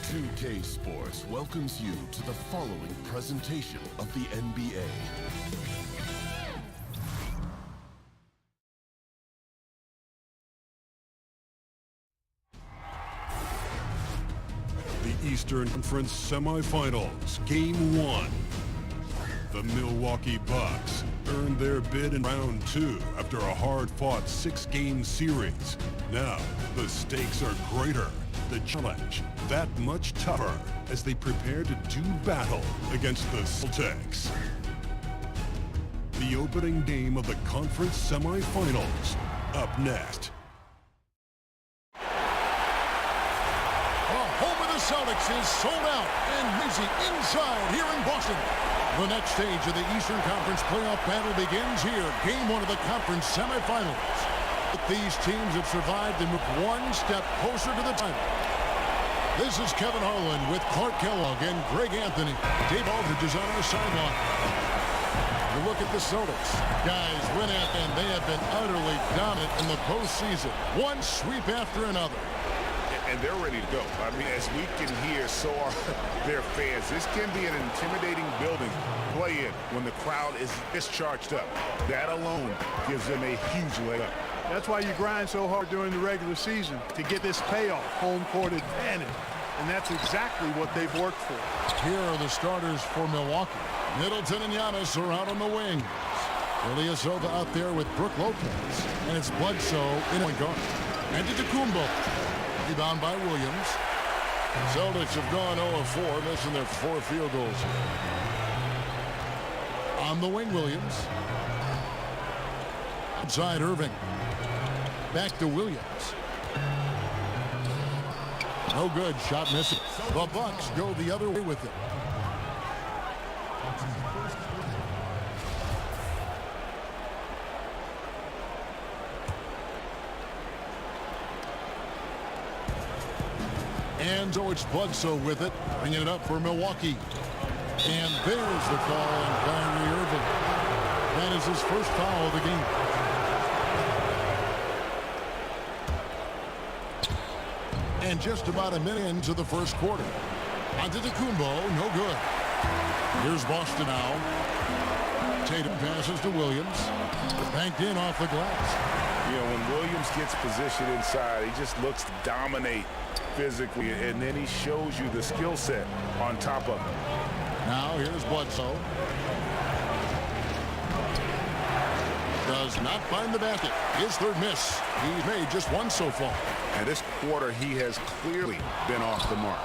NBA2K Sports welcomes you to the following presentation of the NBA. The Eastern Conference Semifinals, Game 1. The Milwaukee Bucks earned their bid in round 2 after a hard-fought 6-game series. Now, the stakes are greater, the challenge that much tougher as they prepare to do battle against the Celtics. The opening game of the conference semifinals, up next. Home of the Celtics is sold out and busy inside here in Boston. The next stage of the Eastern Conference playoff battle begins here. Game 1 of the conference semifinals. These teams have survived and moved one step closer to the title. This is Kevin Harlan with Clark Kellogg and Greg Anthony. Dave Aldridge is on our sideline. You look at the Celtics. Guys win it, and they have been utterly dominant in the postseason. One sweep after another. And they're ready to go. I mean, as we can hear, so are their fans. This can be an intimidating building to play in when the crowd is charged up. That alone gives them a huge leg up. That's why you grind so hard during the regular season, to get this payoff, home court advantage. And that's exactly what they've worked for. Here are the starters for Milwaukee. Middleton and Giannis are out on the wings. Ilyasova out there with Brook Lopez. And it's Bledsoe in point guard. And Antetokounmpo. Rebound by Williams. Celtics have gone 0-4, missing their 4 field goals here. On the wing, Williams. Outside Irving. Back to Williams. No good. Shot missing. The Bucks go the other way with it. And so it's Bledsoe with it, bringing it up for Milwaukee. And there's the call on Kyrie Irving. That is his first foul of the game. And just about a minute into the first quarter. Antetokounmpo, no good. Here's Boston now. Tatum passes to Williams. Banked in off the glass. You know, when Williams gets positioned inside, he just looks to dominate physically, and then he shows you the skill set on top of it. Now here's Bledsoe. Does not find the basket. His third miss. He's made just one so far. And this quarter, he has clearly been off the mark.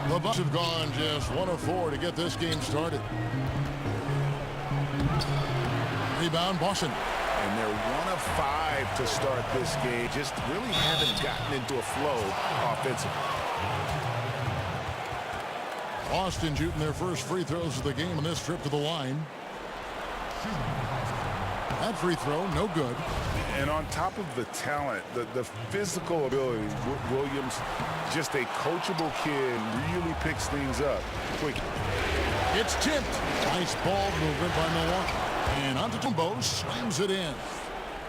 The Bucks have gone just 1 of 4 to get this game started. Rebound, Boston. And they're 1 of 5 to start this game. Just really haven't gotten into a flow offensively. Boston shooting their first free throws of the game on this trip to the line. That free throw, no good. And on top of the talent, the physical ability, Williams, just a coachable kid, really picks things up quick. It's tipped. Nice ball movement by Milwaukee. And Antetokounmpo slams it in.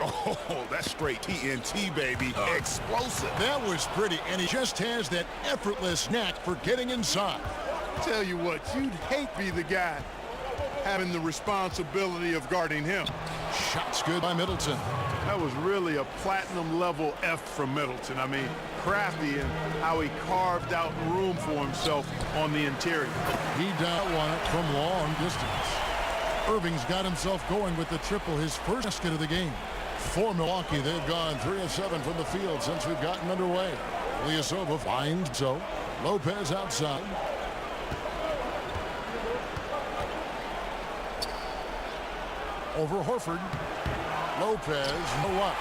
Oh, that's straight TNT, baby. Explosive. That was pretty, and he just has that effortless knack for getting inside. Tell you what, you'd hate to be the guy having the responsibility of guarding him. Shots good by Middleton. That was really a platinum level F from Middleton. I mean, crafty in how he carved out room for himself on the interior. He down one from long distance. Irving's got himself going with the triple, his first basket of the game. For Milwaukee, they've gone 3 of 7 from the field since we've gotten underway. Ilyasova finds so. Lopez outside. Over Horford. Lopez, no luck.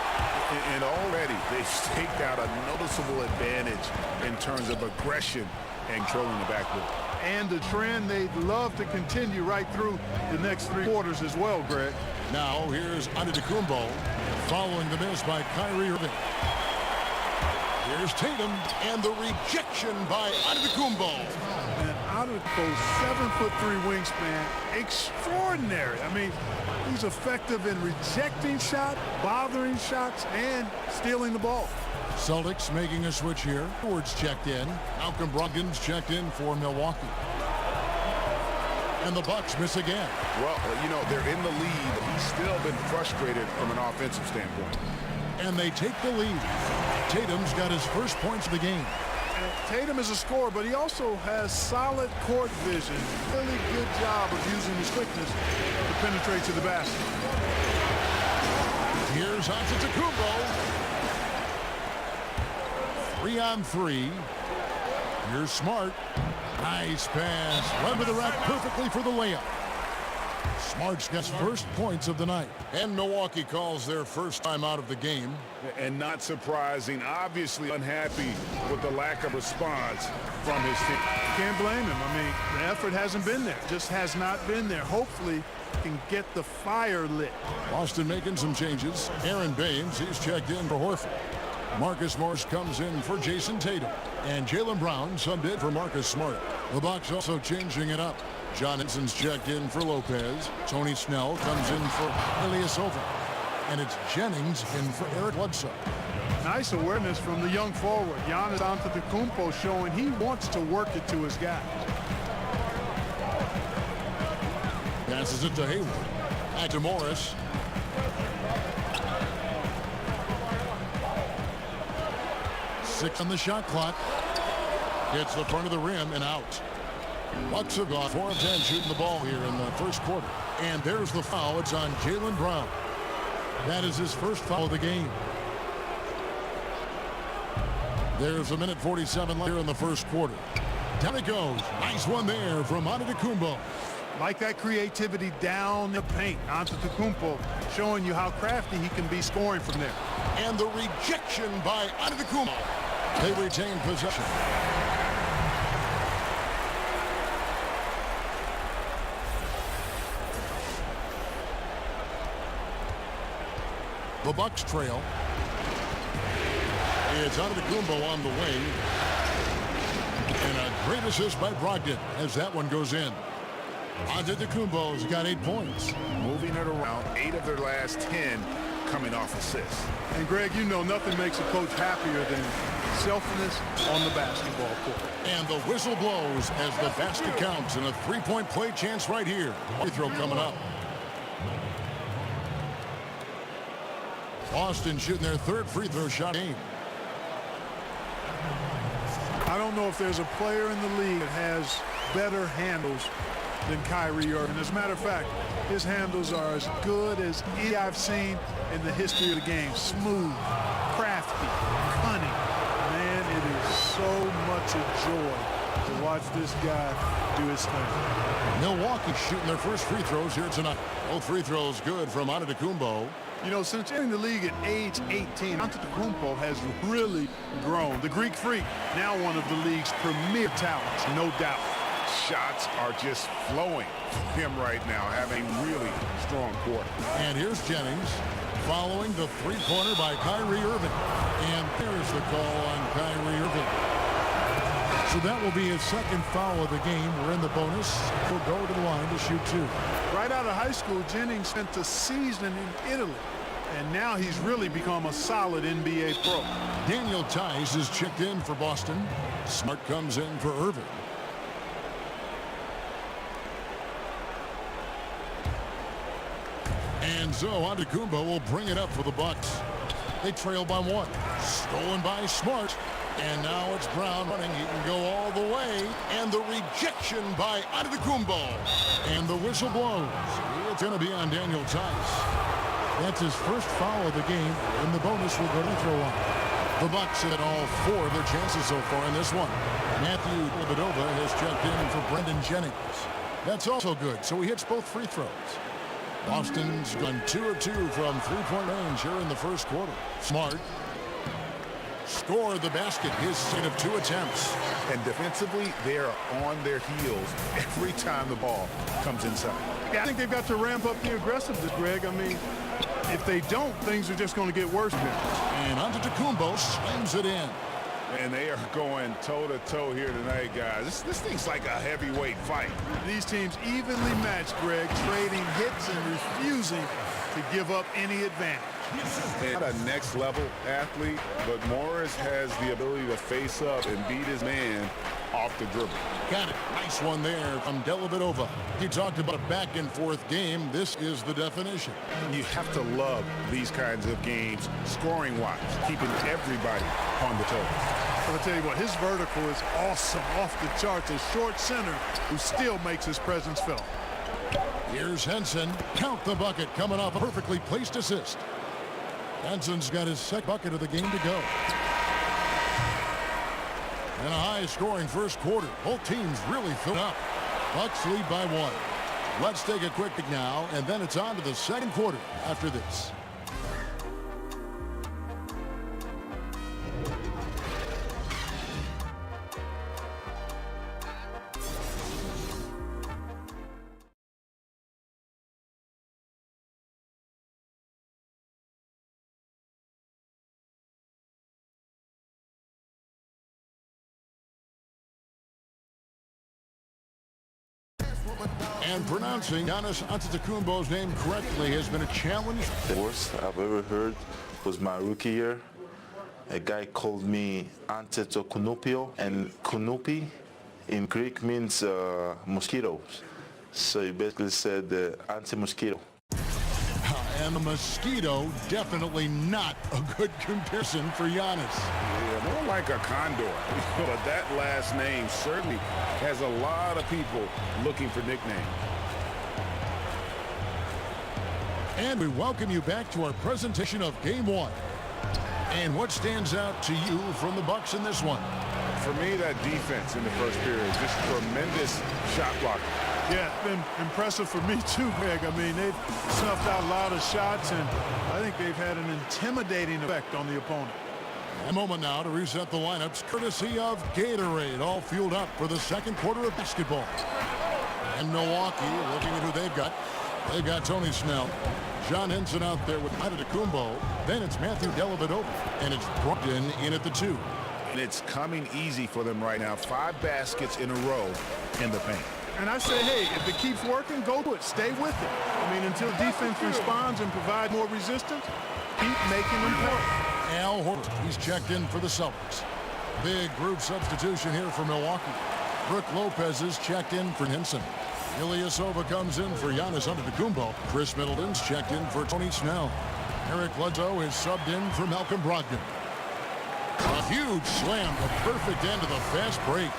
And already they've staked out a noticeable advantage in terms of aggression and controlling the backcourt. And the trend they'd love to continue right through the next 3 quarters as well, Greg. Now here's Antetokounmpo following the miss by Kyrie Irving. Here's Tatum and the rejection by Antetokounmpo. And Antetokounmpo's 7'3" wingspan, extraordinary. I mean, he's effective in rejecting shots, bothering shots, and stealing the ball. Celtics making a switch here. Edwards checked in. Malcolm Brogdon's checked in for Milwaukee. And the Bucks miss again. Well, you know, they're in the lead. He's still been frustrated from an offensive standpoint. And they take the lead. Tatum's got his first points of the game. Tatum is a scorer, but he also has solid court vision. Really good job of using his quickness to penetrate to the basket. Here's Antetokounmpo. 3-on-3. Here's Smart. Nice pass. Run to the rack perfectly for the layup. Smart's got first points of the night. And Milwaukee calls their first time out of the game. And not surprising, obviously unhappy with the lack of response from his team. Can't blame him. I mean, the effort hasn't been there. Just has not been there. Hopefully can get the fire lit. Boston making some changes. Aaron Baines, he's checked in for Horford. Marcus Morris comes in for Jason Tatum. And Jaylen Brown subbed in for Marcus Smart. The Bucks also changing it up. John Inson's checked in for Lopez. Tony Snell comes in for Ilyasova. And it's Jennings in for Eric Bledsoe. Nice awareness from the young forward. Giannis Antetokounmpo showing he wants to work it to his guy. Passes it to Hayward. Back to Morris. Six on the shot clock. Hits the front of the rim and out. Bucks have gone 4 of 10 shooting the ball here in the first quarter. And there's the foul. It's on Jaylen Brown. That is his first foul of the game. There's a minute 47 later in the first quarter. Down it goes. Nice one there from Antetokounmpo. Like that creativity down the paint. Antetokounmpo showing you how crafty he can be scoring from there. And the rejection by Antetokounmpo. They retain possession. The Bucks trail. It's Antetokounmpo on the wing. And a great assist by Brogdon as that one goes in. Antetokounmpo's got 8 points. Moving it around, 8 of their last 10 coming off assists. And Greg, you know nothing makes a coach happier than selflessness on the basketball court. And the whistle blows as the basket counts and a 3-point play chance right here. Free throw coming up. Boston shooting their third free throw shot game. I don't know if there's a player in the league that has better handles than Kyrie Irving. As a matter of fact, his handles are as good as any I've seen in the history of the game. Smooth, crafty, cunning. Man, it is so much a joy to watch this guy do his thing. Milwaukee shooting their first free throws here tonight. Both free throws good from Antetokounmpo. You know, since entering the league at age 18, Antetokounmpo has really grown. The Greek Freak, now one of the league's premier talents, no doubt. Shots are just flowing from him right now, having really strong quarter. And here's Jennings following the three-pointer by Kyrie Irving. And there's the call on Kyrie Irving. So that will be his second foul of the game. We're in the bonus. He'll go to the line to shoot 2. Right out of high school, Jennings spent a season in Italy. And now he's really become a solid NBA pro. Daniel Tice is checked in for Boston. Smart comes in for Irving. And so Antetokounmpo will bring it up for the Bucks. They trail by 1. Stolen by Smart. And now it's Brown running. He can go all the way. And the rejection by Antetokounmpo. And the whistle blows. It's going to be on Daniel Tice. That's his first foul of the game. And the bonus will go to throw line. The Bucks hit all 4 of their chances so far in this one. Matthew Dellavedova has checked in for Brendan Jennings. That's also good. So he hits both free throws. Boston's gone 2 of 2 from 3-point range here in the first quarter. Smart scored the basket, his second of 2 attempts. And defensively, they're on their heels every time the ball comes inside. Yeah, I think they've got to ramp up the aggressiveness, Greg. I mean, if they don't, things are just going to get worse here. And Antetokounmpo slams it in. And they are going toe-to-toe here tonight, guys. This thing's like a heavyweight fight. These teams evenly matched, Greg, trading hits and refusing to give up any advantage. Not a next-level athlete, but Morris has the ability to face up and beat his man off the dribble. Got it. Nice one there from Dellavedova. You talked about a back-and-forth game. This is the definition. You have to love these kinds of games, scoring-wise, keeping everybody on the toes. I'll tell you what, his vertical is awesome, off the charts. A short center who still makes his presence felt. Here's Henson. Count the bucket, coming off a perfectly placed assist. Henson's got his second bucket of the game to go. And a high-scoring first quarter. Both teams really filled up. Bucks lead by 1. Let's take a quick break now, and then it's on to the second quarter after this. And pronouncing Giannis Antetokounmpo's name correctly has been a challenge. The worst I've ever heard was my rookie year. A guy called me Antetokounmpo, and Kunupi in Greek means mosquitoes. So he basically said anti-mosquito. And the mosquito, definitely not a good comparison for Giannis. Yeah, more like a condor. But that last name certainly has a lot of people looking for nicknames. And we welcome you back to our presentation of Game 1. And what stands out to you from the Bucks in this one? For me, that defense in the first period, just tremendous shot blocking. Yeah, it's been impressive for me too, Greg. I mean, they've snuffed out a lot of shots, and I think they've had an intimidating effect on the opponent. A moment now to reset the lineups, courtesy of Gatorade, all fueled up for the second quarter of basketball. And Milwaukee, looking at who they've got. They've got Tony Snell, John Henson out there with Antetokounmpo. Then it's Matthew Dellavedova, and it's Brogdon in at the 2. And it's coming easy for them right now. 5 baskets in a row in the paint. And I say, hey, if it keeps working, go to it. Stay with it. I mean, until defense responds and provides more resistance, keep making them play. Al Horford, he's checked in for the Celtics. Big group substitution here for Milwaukee. Brook Lopez is checked in for Henson. Ilyasova comes in for Giannis Antetokounmpo. Chris Middleton's checked in for Tony Snell. Eric Bledsoe is subbed in for Malcolm Brogdon. A huge slam, a perfect end to the fast break.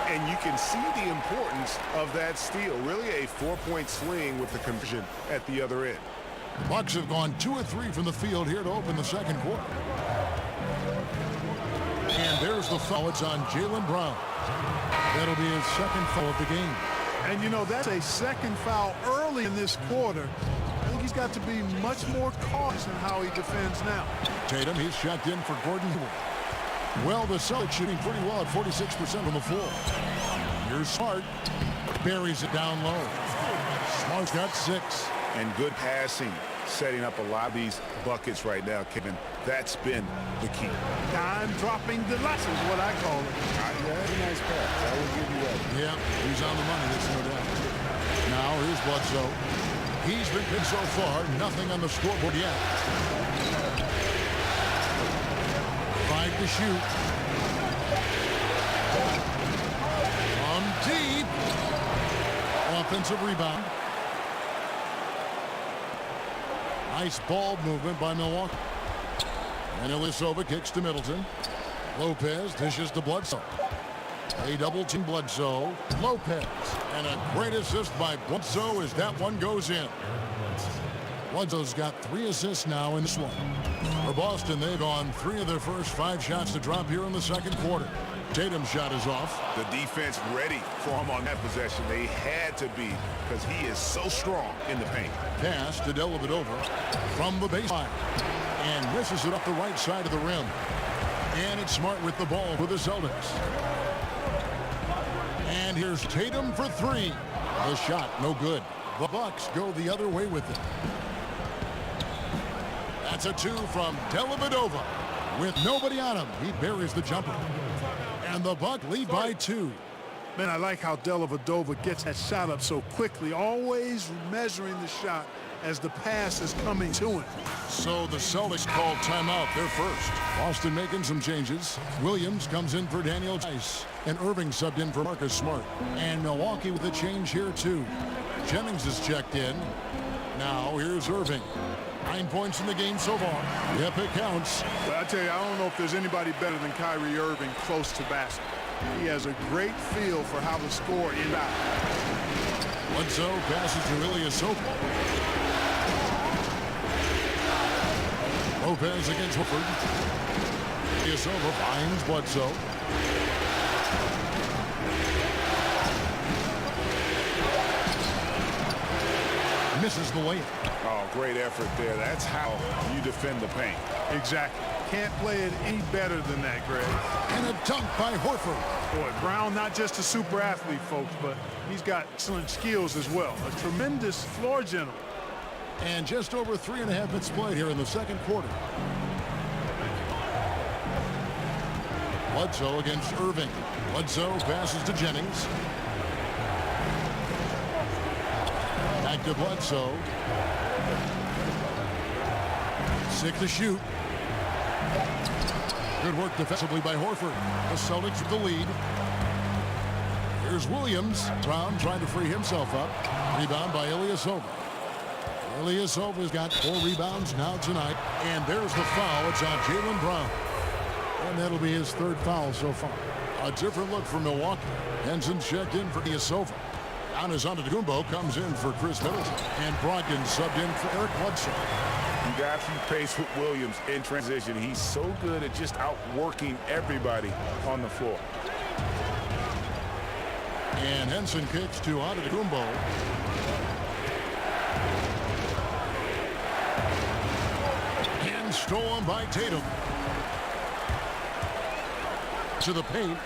And you can see the importance of that steal. Really a 4-point swing with the conversion at the other end. The Bucks have gone 2 of 3 from the field here to open the second quarter. And there's the foul. It's on Jaylen Brown. That'll be his second foul of the game. And, you know, that's a second foul early in this quarter. I think he's got to be much more cautious in how he defends now. Tatum, he's checked in for Gordon Hayward. Well, the Celtics shooting pretty well at 46% on the floor. Here's Smart. Buries it down low. Smart's got 6. And good passing, setting up a lot of these buckets right now, Kevin. That's been the key. Time-dropping delight is what I call it. That's a nice pass. I will give you that. Yeah, he's on the money, that's no doubt. Now, here's Bledsoe. He's been picked so far, nothing on the scoreboard yet. 5 to shoot. From deep. Offensive rebound. Nice ball movement by Milwaukee. And Ilyasova kicks to Middleton. Lopez dishes to Bledsoe. A double team Bledsoe. Lopez. And a great assist by Bledsoe as that one goes in. Bledsoe's got 3 assists now in this one. For Boston, they've gone 3 of their first 5 shots to drop here in the second quarter. Tatum's shot is off. The defense ready for him on that possession. They had to be because he is so strong in the paint. Pass to Dellavedova from the baseline. And misses it up the right side of the rim. And it's Smart with the ball for the Celtics. And here's Tatum for 3. The shot, no good. The Bucks go the other way with it. That's a 2 from Dellavedova. With nobody on him, he buries the jumper. And the Bucks lead by 2. Man, I like how Dellavedova gets that shot up so quickly, always measuring the shot as the pass is coming to him. So the Celtics call timeout. They're first. Boston making some changes. Williams comes in for Daniel Tice. And Irving subbed in for Marcus Smart. And Milwaukee with a change here too. Jennings is checked in. Now here's Irving. 9 points in the game so far. Yep, it counts. But I tell you, I don't know if there's anybody better than Kyrie Irving close to basket. He has a great feel for how to score in out. Bledsoe passes to Ilyasova. Lopez against Woodford. Ilyasova finds Bledsoe. Misses the layup. Oh, great effort there. That's how you defend the paint. Exactly. Can't play it any better than that, Greg. And a dunk by Horford. Boy, Brown, not just a super athlete, folks, but he's got excellent skills as well. A tremendous floor general. And just over 3.5 minutes played here in the second quarter. Bledsoe against Irving. Bledsoe passes to Jennings. Back to Bledsoe. 6 to shoot. Good work defensively by Horford. The Celtics with the lead. Here's Williams. Brown trying to free himself up. Rebound by Ilyasova. Ilyasova's got 4 rebounds now tonight. And there's the foul. It's on Jaylen Brown. And that'll be his 3rd foul so far. A different look for Milwaukee. Henson checked in for Ilyasova. Giannis Antetokounmpo comes in for Chris Middleton. And Brogdon subbed in for Eric Bledsoe. You got to keep pace with Williams in transition. He's so good at just outworking everybody on the floor. And Henson kicks to Antetokounmpo. And stolen by Tatum. To the paint.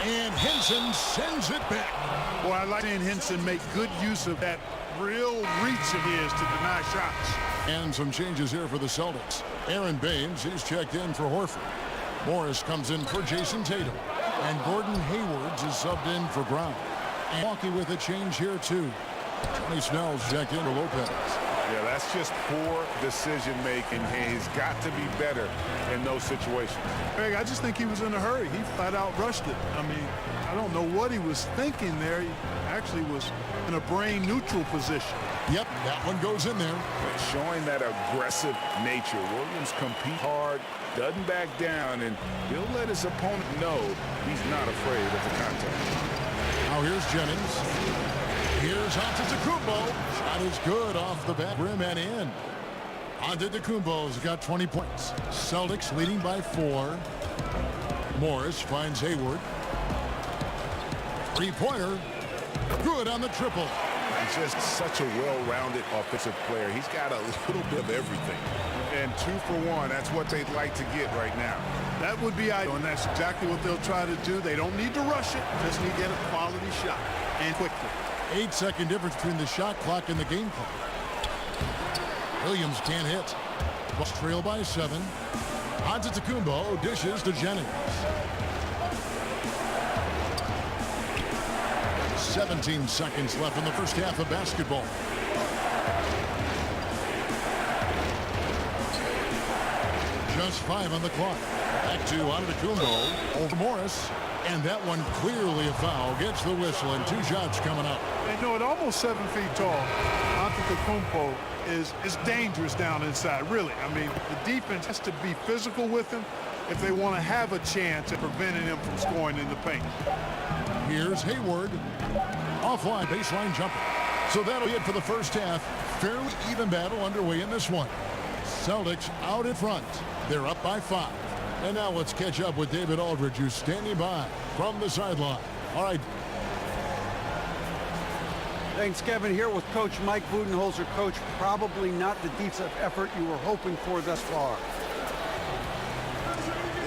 And Henson sends it back. Boy, I like seeing Henson make good use of that real reach of his to deny shots. And some changes here for the Celtics. Aaron Baines, he's checked in for Horford. Morris comes in for Jason Tatum. And Gordon Hayward is subbed in for Brown. And Milwaukee with a change here too. Johnny Snell's checked in for Lopez. Yeah, that's just poor decision making. He's got to be better in those situations. Greg, I just think he was in a hurry. He flat out rushed it. I mean, I don't know what he was thinking there. He actually was in a brain neutral position. Yep, that one goes in there. Showing that aggressive nature. Williams compete hard, doesn't back down, and he'll let his opponent know he's not afraid of the contact. Now here's Jennings. Here's Antetokounmpo. Shot is good off the back rim and in. Antetokounmpo's got 20 points. Celtics leading by 4. Morris finds Hayward. 3-pointer. Good on the triple. He's just such a well-rounded offensive player. He's got a little bit of everything. And 2 for 1, that's what they'd like to get right now. That would be ideal, and that's exactly what they'll try to do. They don't need to rush it. Just need to get a quality shot, and quickly. 8-second difference between the shot clock and the game clock. Williams can't hit. Bucks trail by 7. Antetokounmpo dishes to Jennings. 17 seconds left in the first half of basketball. Just 5 on the clock. Back to Antetokounmpo over Morris. And that one clearly a foul. Gets the whistle and 2 shots coming up. And at almost 7 feet tall, Antetokounmpo is dangerous down inside, really. I mean, the defense has to be physical with him if they want to have a chance at preventing him from scoring in the paint. Here's Hayward. Offline baseline jumper. So that'll be it for the first half. Fairly even battle underway in this one. Celtics out in front. They're up by 5. And now let's catch up with David Aldridge, who's standing by from the sideline. All right. Thanks, Kevin. Here with Coach Mike Budenholzer. Coach, probably not the defensive effort you were hoping for thus far.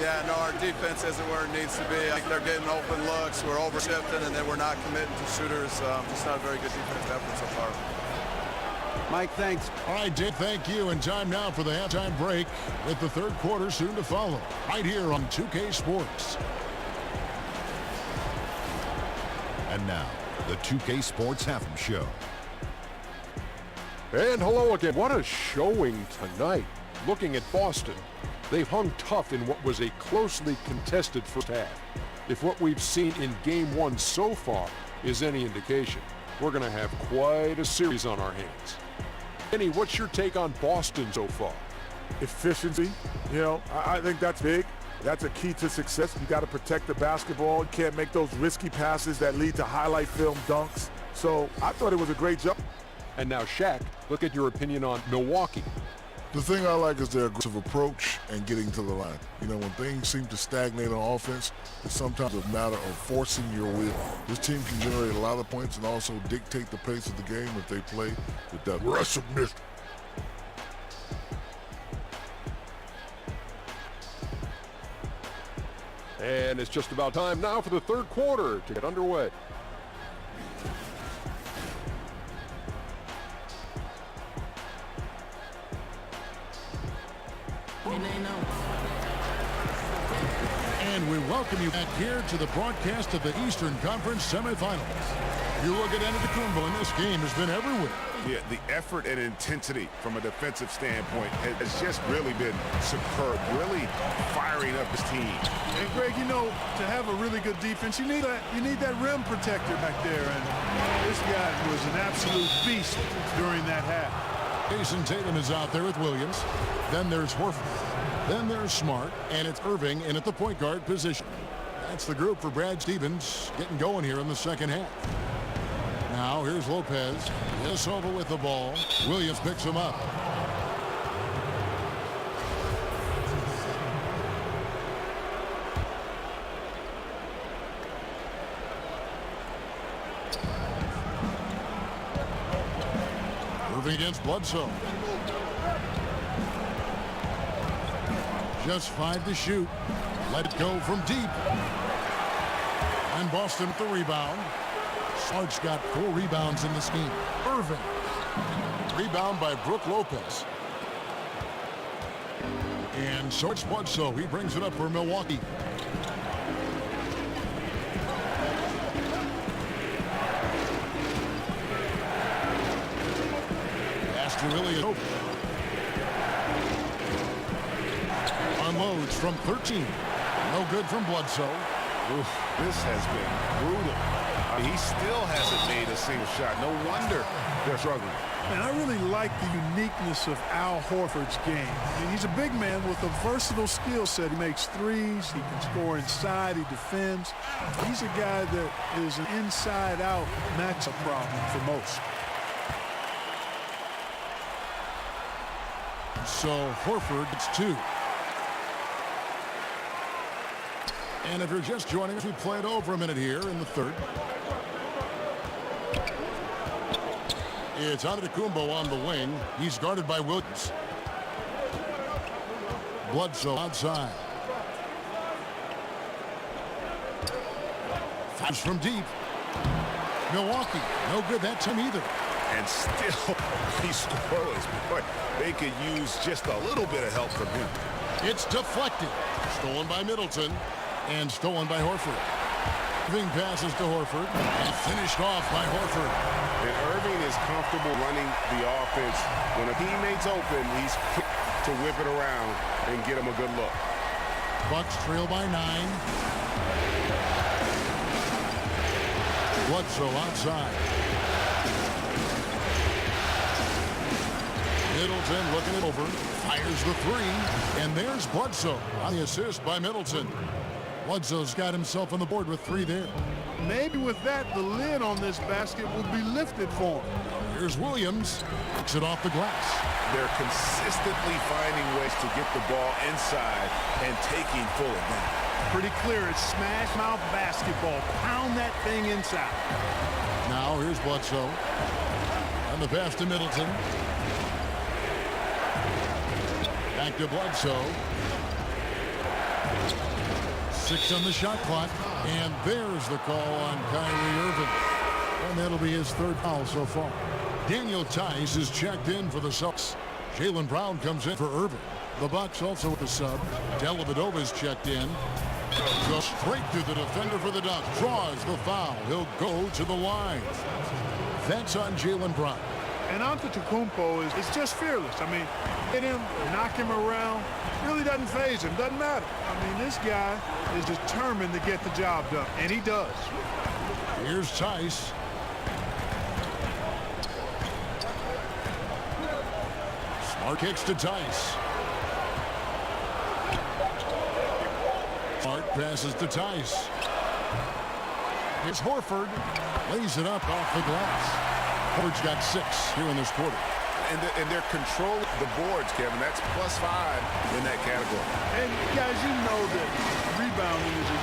Yeah, no, our defense isn't where it needs to be. Like they're getting open looks, we're overshifting, and then we're not committing to shooters. Just not a very good defensive effort so far. Mike, thanks. All right, Dick, thank you. And time now for the halftime break with the third quarter soon to follow. Right here on 2K Sports. And now, the 2K Sports Halftime Show. And hello again. What a showing tonight. Looking at Boston, they've hung tough in what was a closely contested first half. If what we've seen in Game 1 so far is any indication, we're going to have quite a series on our hands. Kenny, what's your take on Boston so far? Efficiency. You know, I think that's big. That's a key to success. You got to protect the basketball. You can't make those risky passes that lead to highlight film dunks. So I thought it was a great job. And now, Shaq, look at your opinion on Milwaukee. The thing I like is their aggressive approach and getting to the line. You know, when things seem to stagnate on offense, it's sometimes a matter of forcing your will. This team can generate a lot of points and also dictate the pace of the game if they play with that aggressiveness. And it's just about time now for the third quarter to get underway. And we welcome you back here to the broadcast of the Eastern Conference semifinals. You look at Antetokounmpo, and this game has been everywhere. Yeah, the effort and intensity from a defensive standpoint has just really been superb, really firing up his team. And Greg, you know, to have a really good defense, you need that rim protector back there, and this guy was an absolute beast during that half. Jason Tatum is out there with Williams. Then there's Horford. Then there's Smart, and it's Irving in at the point guard position. That's the group for Brad Stevens getting going here in the second half. Now here's Lopez. Over with the ball. Williams picks him up. Irving against Bledsoe. Just 5 to shoot. Let it go from deep. And Boston with the rebound. Smart's got 4 rebounds in this game. Irving. Rebound by Brook Lopez. And so it's Bledsoe. He brings it up for Milwaukee. Pass to really is over. Unloads from 13. No good from Bledsoe. Oof, this has been brutal. He still hasn't made a single shot. No wonder they're struggling. And I really like the uniqueness of Al Horford's game. I mean, he's a big man with a versatile skill set. He makes threes. He can score inside. He defends. He's a guy that is an inside-out matchup problem for most. So Horford gets 2. And if you're just joining us, we played over a minute here in the third. It's Antetokounmpo on the wing. He's guarded by Williams. Bledsoe outside. Fires from deep. Milwaukee, no good that time either. And still, he's scoreless. Boy, they could use just a little bit of help from him. It's deflected. Stolen by Middleton. And stolen by Horford. Irving passes to Horford. And finished off by Horford. And Irving is comfortable running the offense. When a teammate's open, he's quick to whip it around and get him a good look. Bucks trail by 9. Bledsoe outside. Middleton looking it over. Fires the 3. And there's Bledsoe on the assist by Middleton. Bledsoe's got himself on the board with 3 there. Maybe with that, the lid on this basket will be lifted for him. Here's Williams. Picks it off the glass. They're consistently finding ways to get the ball inside and taking full advantage. Pretty clear. It's smash mouth basketball. Pound that thing inside. Now here's Bledsoe. And the pass to Middleton. Back to Bledsoe. 6 on the shot clock. And there's the call on Kyrie Irving. And that'll be his 3rd foul so far. Daniel Tice is checked in for the Celtics. Jaylen Brown comes in for Irving. The Bucks also with the sub. Dellavedova is checked in. Goes straight to the defender for the Ducks. Draws the foul. He'll go to the line. That's on Jaylen Brown. And Antetokounmpo is just fearless. I mean, hit him, knock him around, really doesn't faze him, doesn't matter. I mean, this guy is determined to get the job done, and he does. Here's Tice. Smart kicks to Tice. Smart passes to Tice. Here's Horford. Lays it up off the glass. Horford's got 6 here in this quarter. And they're controlling the boards, Kevin. That's +5 in that category. And guys, you know that rebounding is a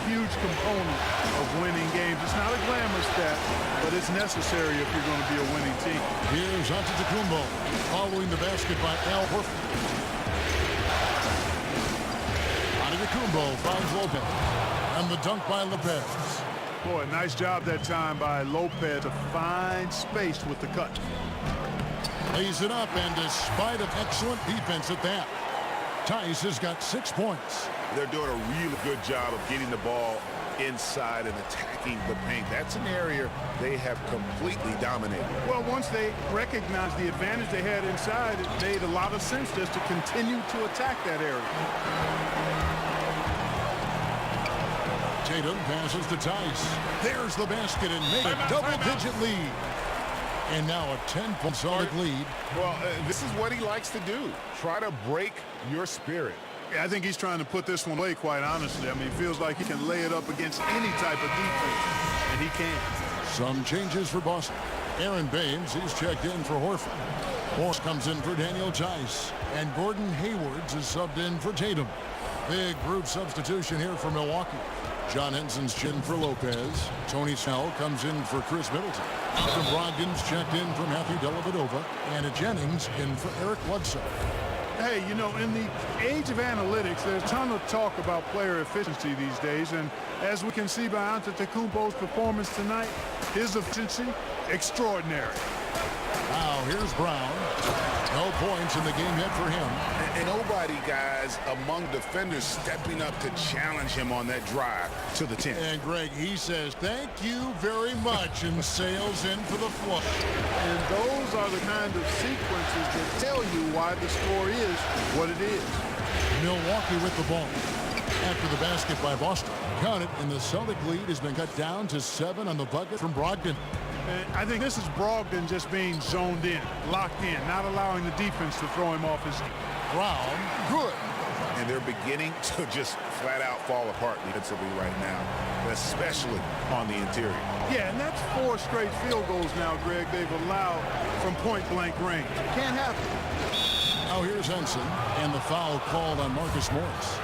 huge component of winning games. It's not a glamorous stat, but it's necessary if you're going to be a winning team. Here's Antetokounmpo following the basket by Al Horford. Antetokounmpo finds Lopez. And the dunk by Lopez. Boy, nice job that time by Lopez to find space with the cut. Lays it up, and despite an excellent defense at that, Tice has got 6 points. They're doing a really good job of getting the ball inside and attacking the paint. That's an area they have completely dominated. Well, once they recognized the advantage they had inside, it made a lot of sense just to continue to attack that area. Tatum passes to Tice. There's the basket and made a double-digit lead. And now a 10-point Celtic lead. Well, this is what he likes to do. Try to break your spirit. Yeah, I think he's trying to put this one away, quite honestly. I mean, it feels like he can lay it up against any type of defense, and he can. Some changes for Boston. Aaron Baines, he's checked in for Horford. Morris comes in for Daniel Tice. And Gordon Haywards is subbed in for Tatum. Big group substitution here for Milwaukee. John Henson's chin for Lopez. Tony Snell comes in for Chris Middleton. Malcolm Brogdon's checked in for Matthew Dellavedova. And Jennings in for Eric Bledsoe. Hey, you know, in the age of analytics, there's a ton of talk about player efficiency these days. And as we can see by Antetokounmpo's performance tonight, his efficiency, extraordinary. Now, here's Brown. No points in the game yet for him. And nobody, guys, among defenders stepping up to challenge him on that drive to the 10. And, Greg, he says, thank you very much, and sails in for the flush. And those are the kind of sequences that tell you why the score is what it is. Milwaukee with the ball. After the basket by Boston. Count it, and the Celtic lead has been cut down to 7 on the bucket from Brogdon. And I think this is Brogdon just being zoned in, locked in, not allowing the defense to throw him off his feet. Brown, good. And they're beginning to just flat out fall apart defensively right now, especially on the interior. Yeah, and that's 4 straight field goals now, Greg, they've allowed from point-blank range. Can't happen. Now here's Henson, and the foul called on Marcus Morris.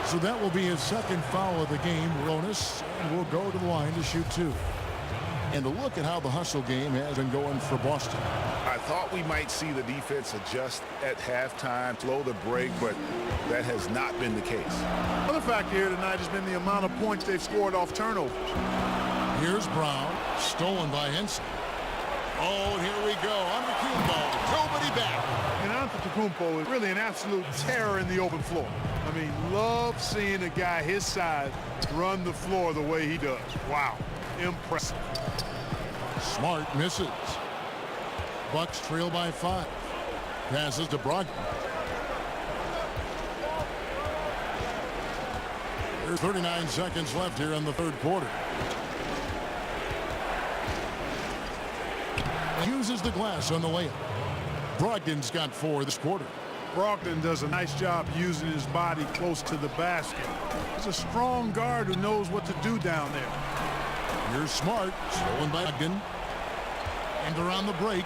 So that will be his second foul of the game. Ronis will go to the line to shoot 2. And a look at how the hustle game has been going for Boston. I thought we might see the defense adjust at halftime, slow the break, but that has not been the case. Another factor here tonight has been the amount of points they've scored off turnovers. Here's Brown, stolen by Henson. Oh, and here we go. Antetokounmpo, nobody back. And Antetokounmpo is really an absolute terror in the open floor. I mean, love seeing a guy his size run the floor the way he does. Wow, impressive. Smart misses. Bucks trail by 5. Passes to Brogdon. There's 39 seconds left here in the third quarter. Uses the glass on the layup. Brogdon's got 4 this quarter. Brogdon does a nice job using his body close to the basket. He's a strong guard who knows what to do down there. Here's Smart, stolen by Brogdon. And around the break.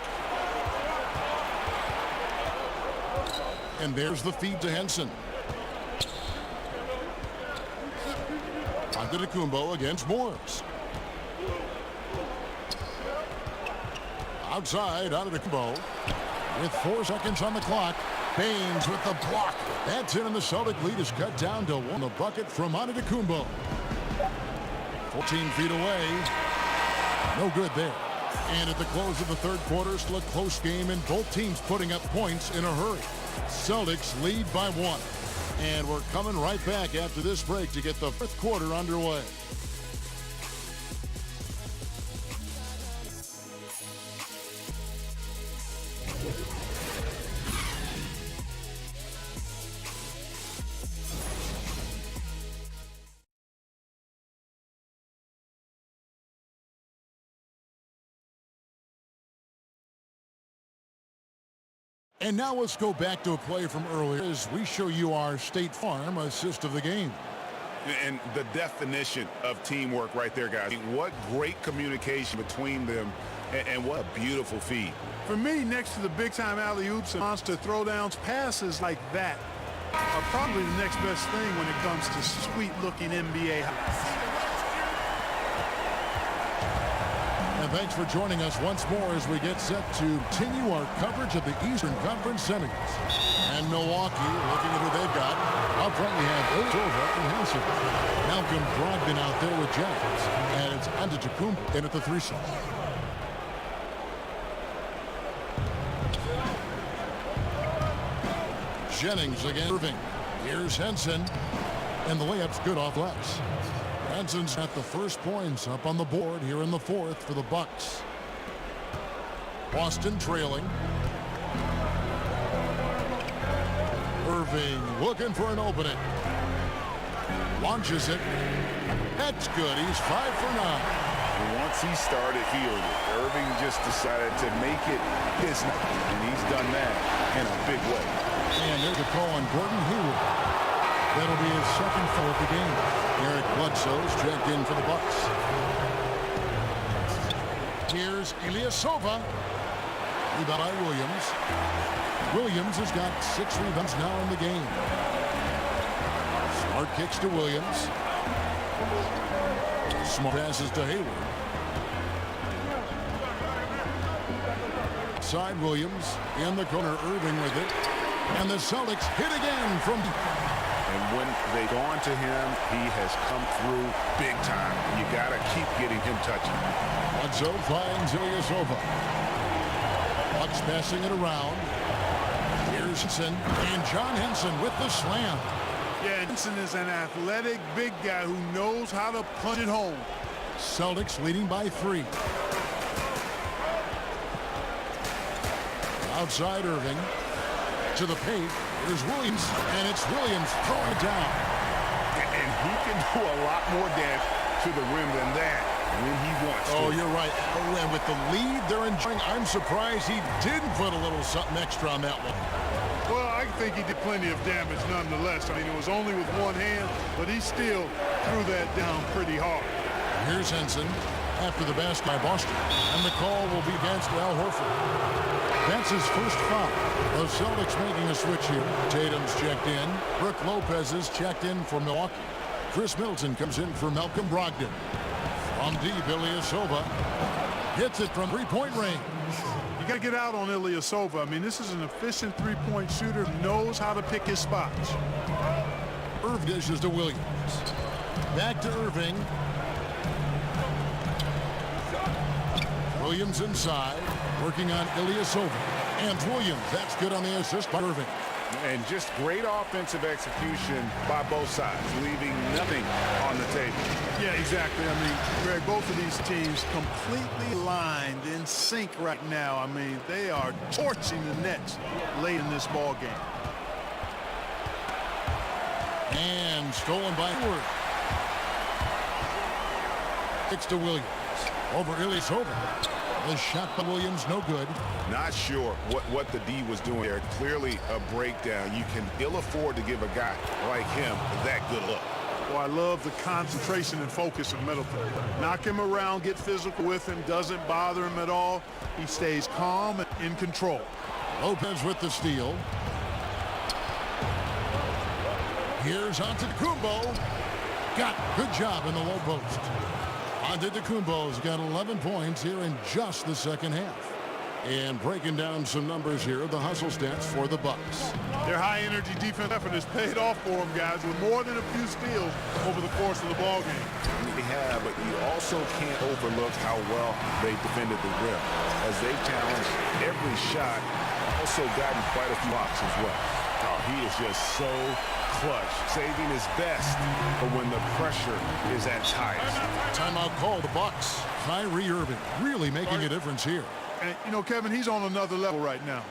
And there's the feed to Henson. Antetokounmpo against Morris. Outside, Antetokounmpo with 4 seconds on the clock. Baines with the block. That's it, and the Celtic lead is cut down to 1. The bucket from Antetokounmpo. 14 feet away. No good there. And at the close of the third quarter, still a close game, and both teams putting up points in a hurry. Celtics lead by 1. And we're coming right back after this break to get the 4th quarter underway. And now let's go back to a play from earlier as we show you our State Farm assist of the game. And the definition of teamwork right there, guys. What great communication between them, and what a beautiful feed. For me, next to the big-time alley-oops and monster throwdowns, passes like that are probably the next best thing when it comes to sweet-looking NBA highlights. And thanks for joining us once more as we get set to continue our coverage of the Eastern Conference semis. And Milwaukee, looking at who they've got. Up front we have Iltova and Hansen. Malcolm Brogdon out there with Jennings. And it's Antetokounmpo in at the 3 slot. Jennings against Irving. Here's Henson. And the layup's good off glass. Henson's at the first points up on the board here in the 4th for the Bucks. Boston trailing. Irving looking for an opening. Launches it. That's good. He's 5 for 9. Once he started feeling it, Irving just decided to make it his night, and he's done that in a big way. And there's a call on Gordon Hayward. That'll be his second foul of the game. Eric Bledsoe's checked in for the Bucks. Here's Ilyasova. Rebound by Williams. Williams has got 6 rebounds now in the game. Smart kicks to Williams. Smart passes to Hayward. Side Williams in the corner. Irving with it. And the Celtics hit again from... And when they've gone to him, he has come through big time. You got to keep getting him touching. Bledsoe finds Ilyasova. Bucks passing it around. Here's Henson. And John Henson with the slam. Yeah, Henson is an athletic big guy who knows how to punch it home. Celtics leading by 3. Outside Irving. To the paint. Here's Williams. And it's Williams throwing it down. And he can do a lot more damage to the rim than that when he wants to. Oh, you're right. Oh, and with the lead they're enjoying, I'm surprised he didn't put a little something extra on that one. Well, I think he did plenty of damage nonetheless. I mean, it was only with one hand, but he still threw that down pretty hard. Here's Henson after the basket by Boston. And the call will be against Al Horford. That's his first foul. The Celtics making a switch here. Tatum's checked in. Brook Lopez is checked in for Milwaukee. Chris Middleton comes in for Malcolm Brogdon. From deep, Ilyasova hits it from 3-point range. You got to get out on Ilyasova. I mean, this is an efficient 3-point shooter who knows how to pick his spots. Irving dishes to Williams. Back to Irving. Williams inside, working on Ilyasova. And Williams, that's good on the assist by Irving. And just great offensive execution by both sides, leaving nothing on the table. Yeah, exactly. I mean, Greg, both of these teams completely lined in sync right now. I mean, they are torching the Nets late in this ball game. And stolen by Hayward. Kicks to Williams. Over Ilyasova. The shot by Williams, no good. Not sure what the D was doing there. Clearly a breakdown. You can ill afford to give a guy like him that good look. Well, I love the concentration and focus of Middleton. Knock him around, get physical with him, doesn't bother him at all. He stays calm and in control. Lopez with the steal. Here's Antetokounmpo. Got good job in the low post. Antetokounmpo's got 11 points here in just the second half. And breaking down some numbers here, the hustle stats for the Bucks. Their high-energy defense effort has paid off for them, guys, with more than a few steals over the course of the ball game. They have, but you also can't overlook how well they defended the rim. As they challenged every shot, also gotten quite a few blocks as well. Oh, he is just so clutch, saving his best for when the pressure is at its highest. Timeout call, the Bucks. Kyrie Irving really making a difference here. And, you know, Kevin, he's on another level right now.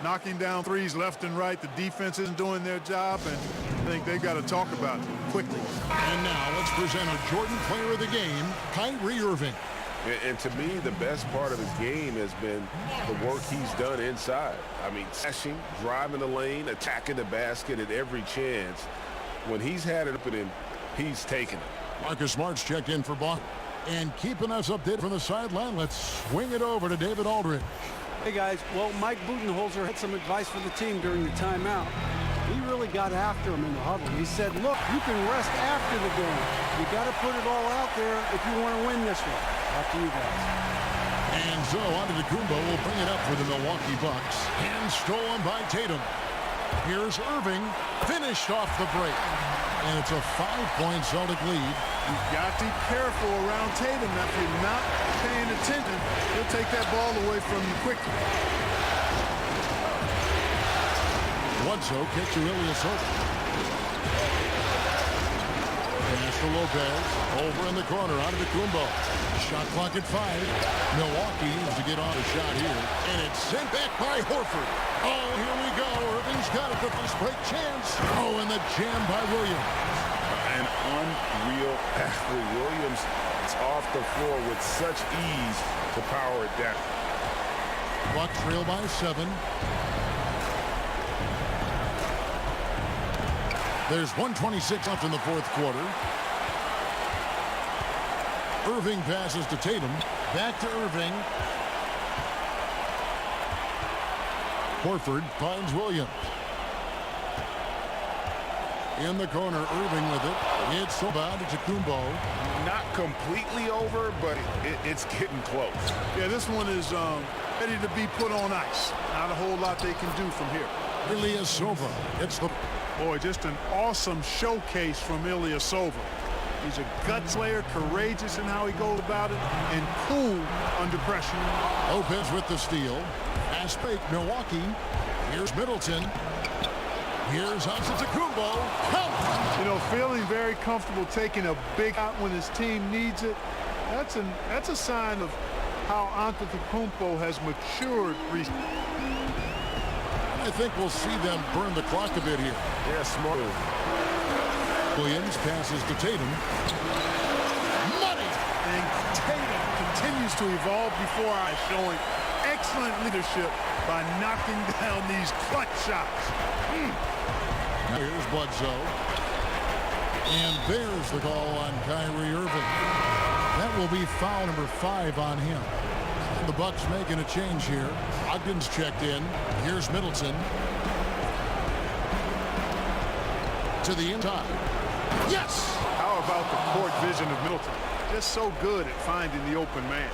Knocking down threes left and right. The defense isn't doing their job, and I think they've got to talk about it quickly. And now let's present our Jordan Player of the Game, Kyrie Irving. And to me, the best part of his game has been the work he's done inside. I mean, slashing, driving the lane, attacking the basket at every chance. When he's had it open, he's taken it. Marcus Smart's checked in for Boston. And keeping us updated from the sideline, let's swing it over to David Aldridge. Hey, guys. Well, Mike Budenholzer had some advice for the team during the timeout. He really got after him in the huddle. He said, look, you can rest after the game. You got to put it all out there if you want to win this one. Back to you guys. And so Antetokounmpo will bring it up for the Milwaukee Bucks. And stolen by Tatum. Here's Irving, finished off the break. And it's a 5-point Celtic lead. You've got to be careful around Tatum. Now, if you're not paying attention, he'll take that ball away from you quickly. Bledsoe kicks to Ilyasova. Pass to Lopez. Over in the corner, Antetokounmpo. Shot clock at 5. Milwaukee needs to get on a shot here. And it's sent back by Horford. Oh, here we go. Irving's got a fast break chance. Oh, and the jam by Williams. An unreal athlete. Williams is off the floor with such ease to power it down. Bucks trail by 7. There's 1:26 left in the fourth quarter. Irving passes to Tatum. Back to Irving. Horford finds Williams. In the corner, Irving with it. It's about Antetokounmpo. Not completely over, but it's getting close. Yeah, this one is ready to be put on ice. Not a whole lot they can do from here. Ilyasova. It's the... Boy, just an awesome showcase from Ilyasova. He's a guts player, courageous in how he goes about it, and cool under pressure. Lopez with the steal. Pass fake, Milwaukee. Here's Middleton. Here's Antetokounmpo. Count! You know, feeling very comfortable taking a big shot when his team needs it. That's a sign of how Antetokounmpo has matured recently. I think we'll see them burn the clock a bit here. Yeah, smart. Williams passes to Tatum. Money! And Tatum continues to evolve before our eyes, showing excellent leadership by knocking down these clutch shots. Now here's Bledsoe. And there's the call on Kyrie Irving. That will be foul number 5 on him. The Bucks making a change here. Ogden's checked in. Here's Middleton. To the inside. Yes! How about the court vision of Middleton? Just so good at finding the open man.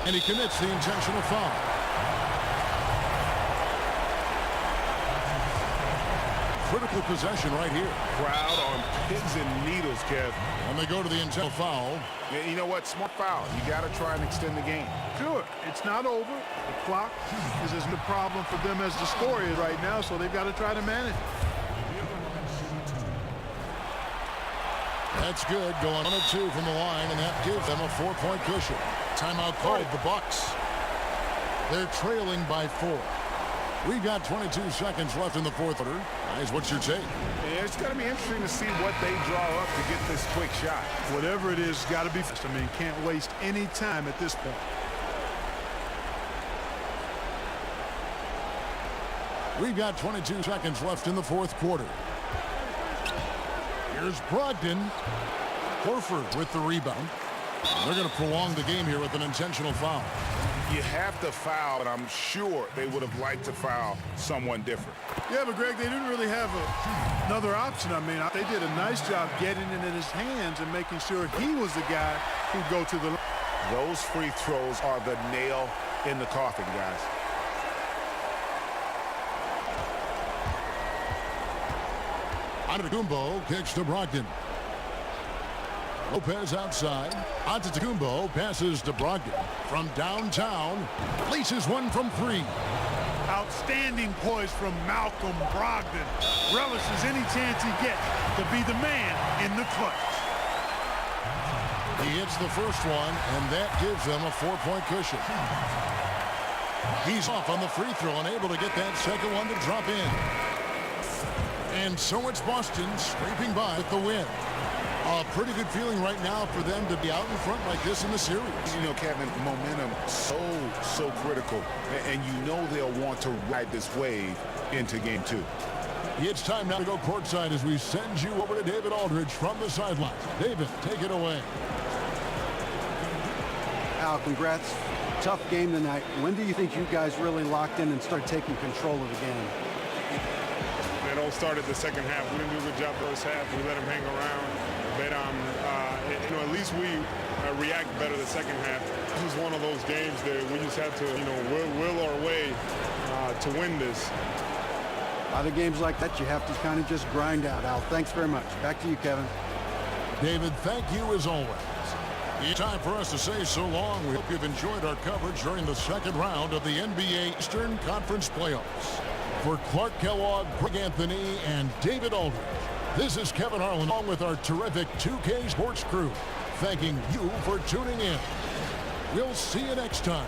And he commits the intentional foul. Critical possession right here. Crowd on pins and needles, Kev. And they go to the intentional foul. Yeah, you know what? Smart foul. You got to try and extend the game. Sure, it's not over. The clock is the problem for them as the score is right now, so they've got to try to manage it. That's good. Going 1-2 from the line, and that gives them a 4-point cushion. Timeout called the Bucks. They're trailing by 4. We've got 22 seconds left in the fourth quarter. Guys, what's your take? Yeah, it's going to be interesting to see what they draw up to get this quick shot. Whatever it is, got to be fast. I mean, can't waste any time at this point. We've got 22 seconds left in the fourth quarter. Here's Brogdon. Horford with the rebound. They're going to prolong the game here with an intentional foul. You have to foul, and I'm sure they would have liked to foul someone different. Yeah, but Greg, they didn't really have another option. I mean, they did a nice job getting it in his hands and making sure he was the guy who'd go to the line. Those free throws are the nail in the coffin, guys. Antetokounmpo kicks to Brogdon. Lopez outside. Antetokounmpo passes to Brogdon. From downtown, places one from 3. Outstanding poise from Malcolm Brogdon. Relishes any chance he gets to be the man in the clutch. He hits the first one, and that gives them a 4-point cushion. He's off on the free throw and able to get that second one to drop in. And so it's Boston scraping by with the win. A pretty good feeling right now for them to be out in front like this in the series. You know, Kevin, momentum so critical. And you know they'll want to ride this wave into game 2. It's time now to go courtside as we send you over to David Aldridge from the sidelines. David, take it away. Al, congrats. Tough game tonight. When do you think you guys really locked in and started taking control of the game? It all started the second half. We didn't do a good job first half. We let them hang around. But, at least we react better the second half. This is one of those games that we just have to, will our way to win this. A lot of games like that you have to kind of just grind out, Al. Thanks very much. Back to you, Kevin. David, thank you as always. It's time for us to say so long. We hope you've enjoyed our coverage during the second round of the NBA Eastern Conference Playoffs. For Clark Kellogg, Greg Anthony, and David Aldridge, this is Kevin Harlan along with our terrific 2K Sports crew, thanking you for tuning in. We'll see you next time